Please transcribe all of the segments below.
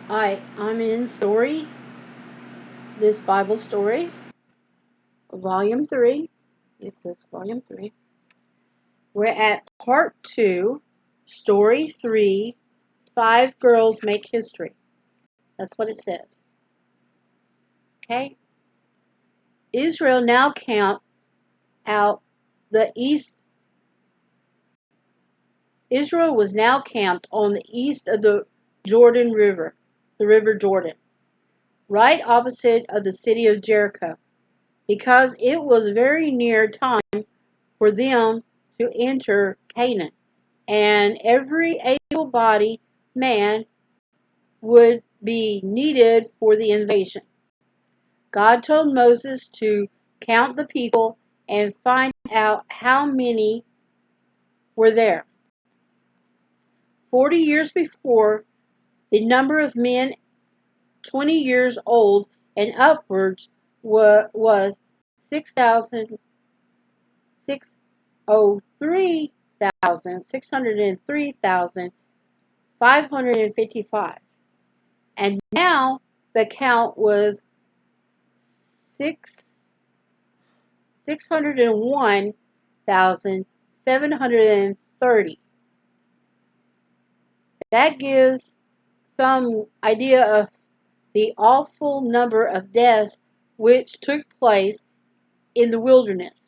I'm in this Bible story, volume 3. It's this volume 3. We're at part 2, story 3, 5 girls make history. That's what it says. Okay? Israel now count out the east. Israel was now camped on the east of the Jordan River, the River Jordan, right opposite of the city of Jericho, because it was very near time for them to enter Canaan, and every able-bodied man would be needed for the invasion. God told Moses to count the people and find out how many were there. 40 years before, the number of men 20 years old and upwards was 603,555. And now the count was 601,730. That gives some idea of the awful number of deaths which took place in the wilderness.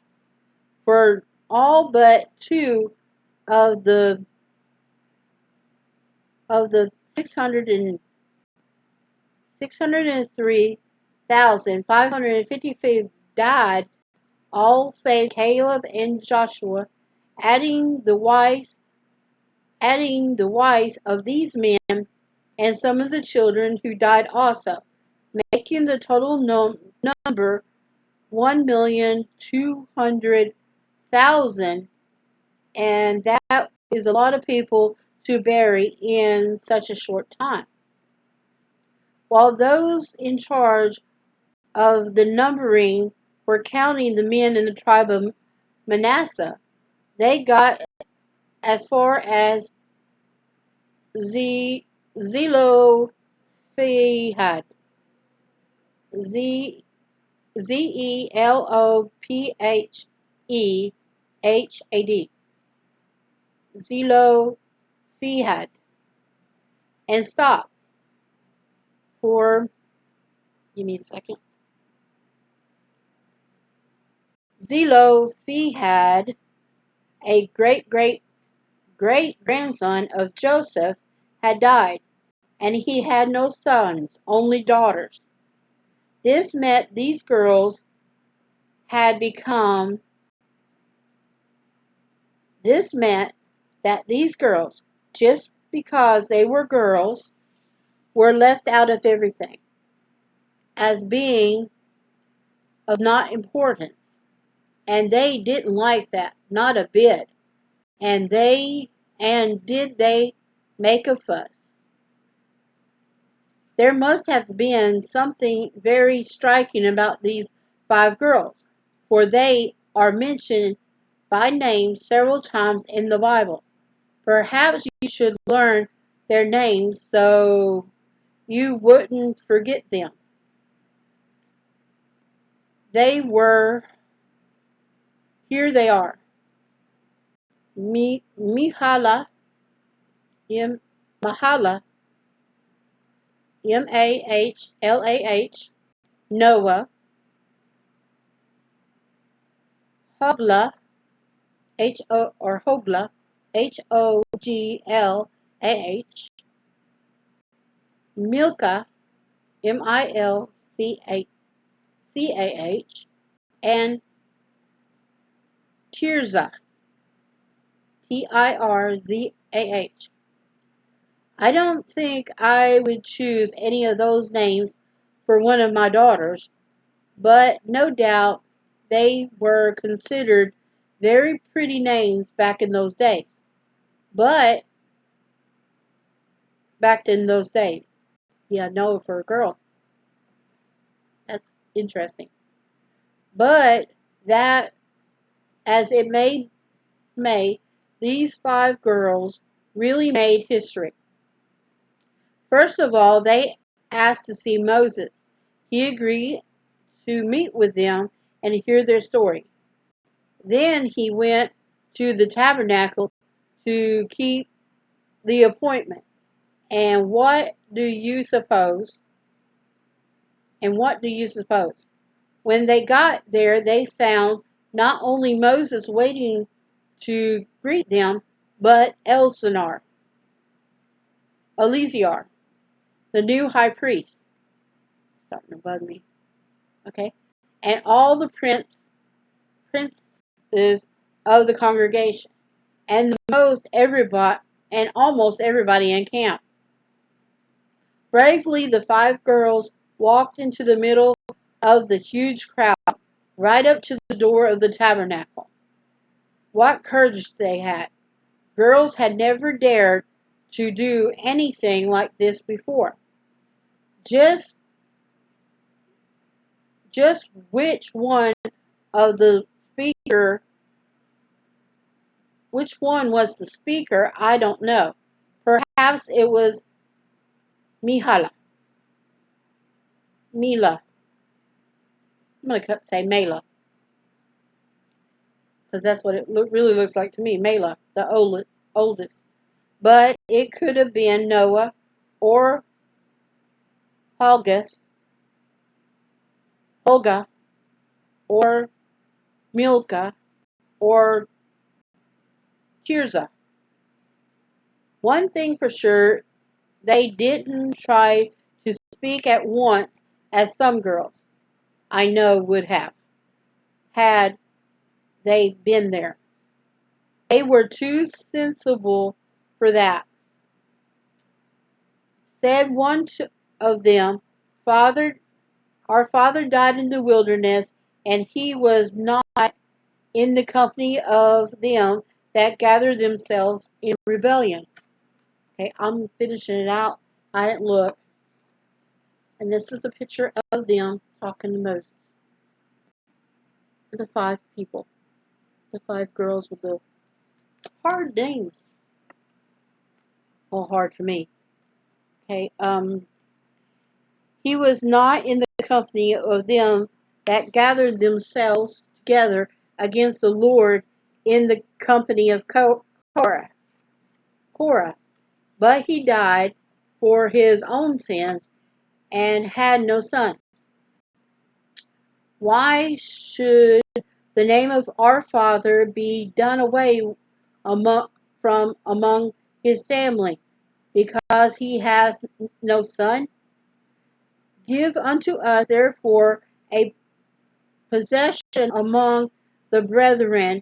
For all but 2 of the 603,555 died, all save Caleb and Joshua, adding the wives of these men and some of the children who died also, making the total number 1,200,000, and that is a lot of people to bury in such a short time. While those in charge of the numbering were counting the men in the tribe of Manasseh, they got as far as Zelophehad, Zelophehad, Zelophehad, and stopped for, give me a second, Zelophehad, a great-grandson of Joseph, had died, and he had no sons, only daughters. This meant these girls had become, this meant that these girls, just because they were girls, were left out of everything, as being of not importance. And they didn't like that, not a bit. And did they make a fuss? There must have been something very striking about these 5 girls, for they are mentioned by name several times in the Bible. Perhaps you should learn their names so you wouldn't forget them. Here they are. Mahala, Mahlah, Noah, Hogla, Hoglah, Hoglah, Milcah, Milcah, and Tirzah, Tirzah. I don't think I would choose any of those names for one of my daughters, but no doubt they were considered very pretty names back in those days. But back in those days, yeah, no, for a girl, that's interesting. But that, as it may, these 5 girls really made history. First of all, they asked to see Moses. He agreed to meet with them and hear their story. Then he went to the tabernacle to keep the appointment. And what do you suppose? And what do you suppose? When they got there, they found not only Moses waiting to greet them, but Eleazar, the new high priest, starting to bug me, okay, and all the princes of the congregation, and almost everybody in camp. Bravely, the 5 girls walked into the middle of the huge crowd, right up to the door of the tabernacle. What courage they had! Girls had never dared to do anything like this before. Just just of the speaker which one was the speaker, I don't know. Perhaps it was Mihala. Mila. I'm going to say Mela, because that's what it really looks like to me. Mela, the oldest. But it could have been Noah or Olga or Milka or Tirza. One thing for sure, they didn't try to speak at once as some girls I know would have, had they been there. They were too sensible for that. Said one of them, Father, our father died in the wilderness, and he was not in the company of them that gathered themselves in rebellion. Okay, I'm finishing it out. I didn't look. And this is the picture of them talking to Moses. The 5 people. The 5 girls with the hard names. Well, hard for me. Okay, he was not in the company of them that gathered themselves together against the Lord in the company of Korah. But he died for his own sins and had no sons. Why should the name of our father be done away from among his family, because he has no son? Give unto us therefore a possession among the brethren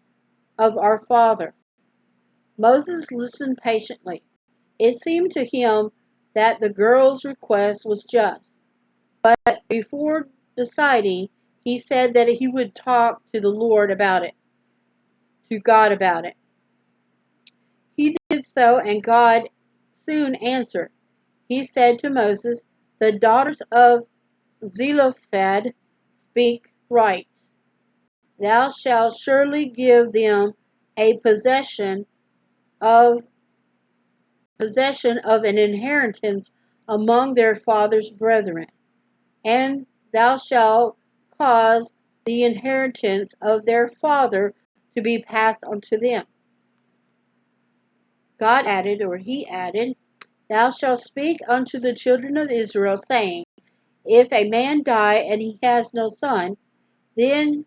of our father. Moses listened patiently. It seemed to him that the girl's request was just, but before deciding, he said that he would talk to the Lord about it, to God about it. He did so, and God soon answered. He said to Moses, the daughters of Zelophehad speak right. Thou shalt surely give them a of possession of an inheritance among their father's brethren, and thou shalt cause the inheritance of their father to be passed on to them. He added, thou shalt speak unto the children of Israel, saying, if a man die and he has no son, then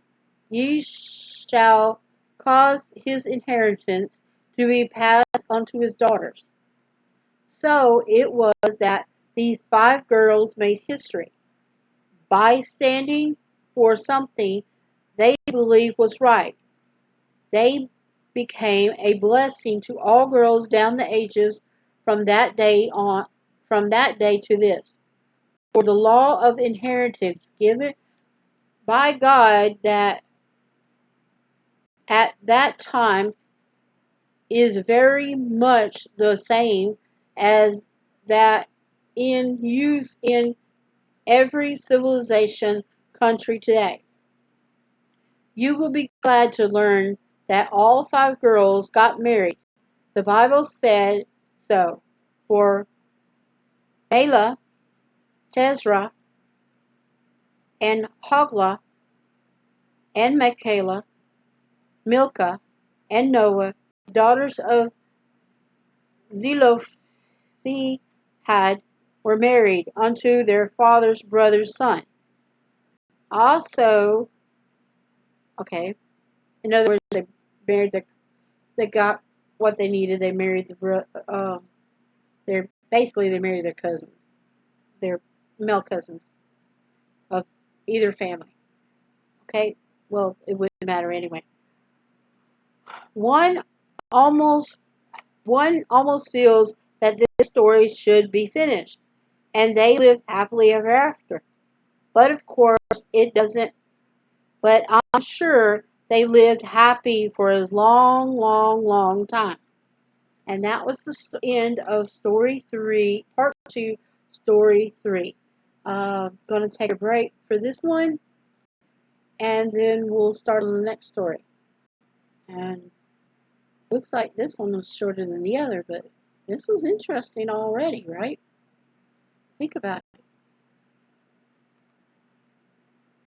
ye shall cause his inheritance to be passed unto his daughters. So it was that these 5 girls made history by standing for something they believed was right. They became a blessing to all girls down the ages from that day to this. For the law of inheritance given by God that at that time is very much the same as that in use in every civilization country today. You will be glad to learn that all 5 girls got married. The Bible said so. For Bela, Tezrah, and Hoglah, and Michaela, Milcah, and Noah, daughters of Zelophehad, were married unto their father's brother's son. Also, okay, in other words, they married they got what they needed. They married they married their cousins, their male cousins of either family. Okay, well, it wouldn't matter anyway. One almost one almost feels that this story should be finished, and they lived happily ever after. But of course, it doesn't. But I'm sure they lived happy for a long, long, long time. And that was the end of story 3, part 2, story 3. Going to take a break for this one, and then we'll start on the next story. And looks like this one was shorter than the other, but this was interesting already, right? Think about it.